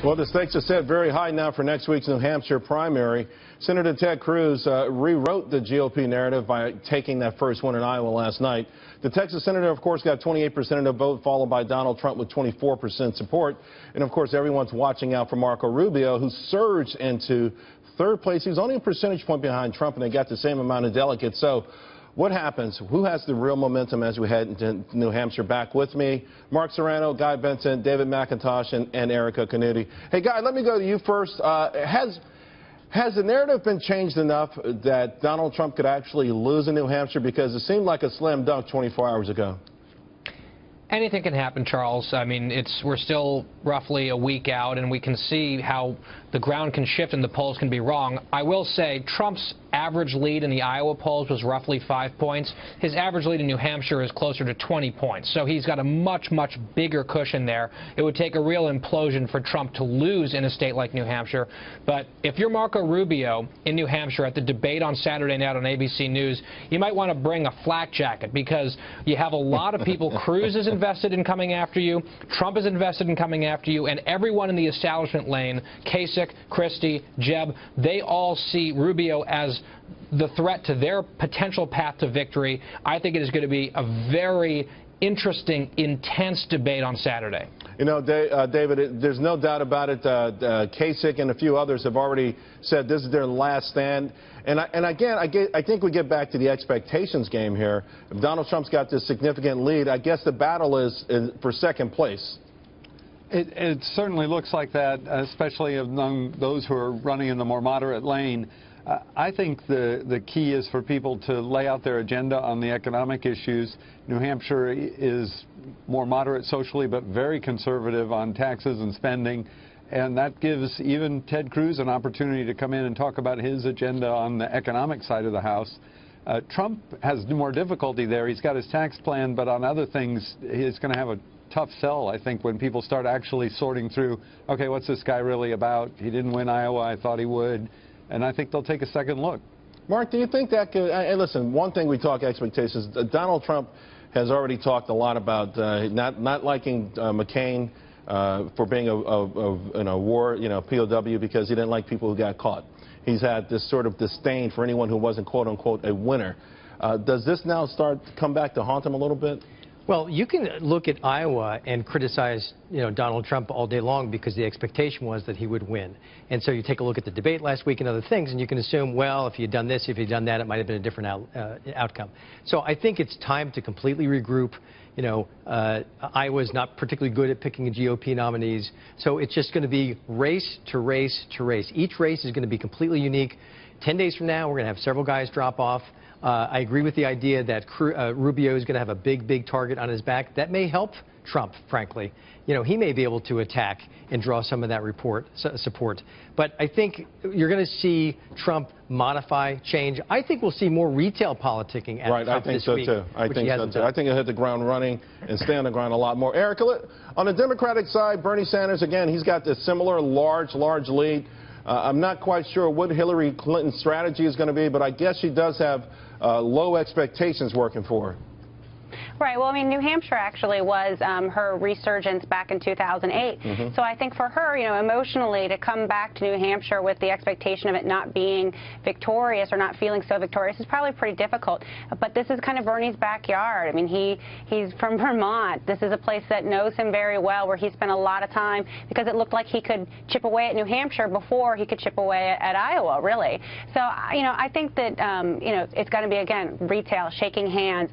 Well, the stakes are set very high now for next week's New Hampshire primary. Senator Ted Cruz rewrote the GOP narrative by taking that first win in Iowa last night. The Texas senator, of course, got 28% of the vote, followed by Donald Trump with 24% support. And, of course, everyone's watching out for Marco Rubio, who surged into third place. He was only a percentage point behind Trump, and they got the same amount of delegates. So what happens? Who has the real momentum as we head into New Hampshire? Back with me, Mark Serrano, Guy Benson, David McIntosh, and Erikka Knuti. Hey, Guy, let me go to you first. Has the narrative been changed enough that Donald Trump could actually lose in New Hampshire? Because it seemed like a slam dunk 24 hours ago. Anything can happen, Charles. I mean, we're still roughly a week out, and we can see how the ground can shift and the polls can be wrong. I will say Trump's average lead in the Iowa polls was roughly 5 points. His average lead in New Hampshire is closer to 20 points. So he's got a much, much bigger cushion there. It would take a real implosion for Trump to lose in a state like New Hampshire. But if you're Marco Rubio in New Hampshire at the debate on Saturday night on ABC News, you might want to bring a flak jacket, because you have a lot of people. Cruz is invested in coming after you. Trump is invested in coming after you. And everyone in the establishment lane, Kasich, Christie, Jeb, they all see Rubio as the threat to their potential path to victory. I think it is going to be a very interesting, intense debate on Saturday. You know, David, there's no doubt about it. Kasich and a few others have already said this is their last stand. And again, I think we get back to the expectations game here. If Donald Trump's got this significant lead, I guess the battle is for second place. It certainly looks like that, especially among those who are running in the more moderate lane. I think the key is for people to lay out their agenda on the economic issues. New Hampshire is more moderate socially, but very conservative on taxes and spending. And that gives even Ted Cruz an opportunity to come in and talk about his agenda on the economic side of the House. Trump has more difficulty there. He's got his tax plan, but on other things, he's going to have a tough sell, I think, when people start actually sorting through, okay, what's this guy really about? He didn't win Iowa. I thought he would. And I think they'll take a second look. Mark, do you think that could, and listen, one thing we talk expectations, Donald Trump has already talked a lot about not liking McCain for being a war, POW, because he didn't like people who got caught. He's had this sort of disdain for anyone who wasn't, quote unquote, a winner. Does this now start to come back to haunt him a little bit? Well, you can look at Iowa and criticize, Donald Trump all day long, because the expectation was that he would win. And so you take a look at the debate last week and other things, and you can assume, well, if he had done this, if he had done that, it might have been a different outcome. So I think it's time to completely regroup. Iowa's not particularly good at picking GOP nominees. So it's just going to be race to race to race. Each race is going to be completely unique. 10 days from now, we're going to have several guys drop off. I agree with the idea that Rubio is going to have a big, big target on his back. That may help Trump, frankly. He may be able to attack and draw some of that support. But I think you're going to see Trump modify, change. I think we'll see more retail politicking at Trump this week. Right, I think so, too. I think he'll hit the ground running and stay on the ground a lot more. Erikka, on the Democratic side, Bernie Sanders, again, he's got this similar large lead. I'm not quite sure what Hillary Clinton's strategy is going to be, but I guess she does have low expectations working for her. Right. Well, I mean, New Hampshire actually was her resurgence back in 2008. So I think for her, emotionally, to come back to New Hampshire with the expectation of it not being victorious or not feeling so victorious is probably pretty difficult. But this is kind of Bernie's backyard. I mean, he's from Vermont. This is a place that knows him very well, where he spent a lot of time, because it looked like he could chip away at New Hampshire before he could chip away at Iowa, really. So, I think that, it's going to be, again, retail, shaking hands.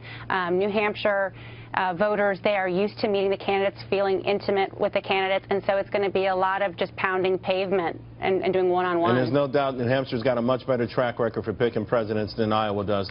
New Hampshire voters, they are used to meeting the candidates, feeling intimate with the candidates, and so it's going to be a lot of just pounding pavement and doing one-on-one. And there's no doubt New Hampshire's got a much better track record for picking presidents than Iowa does.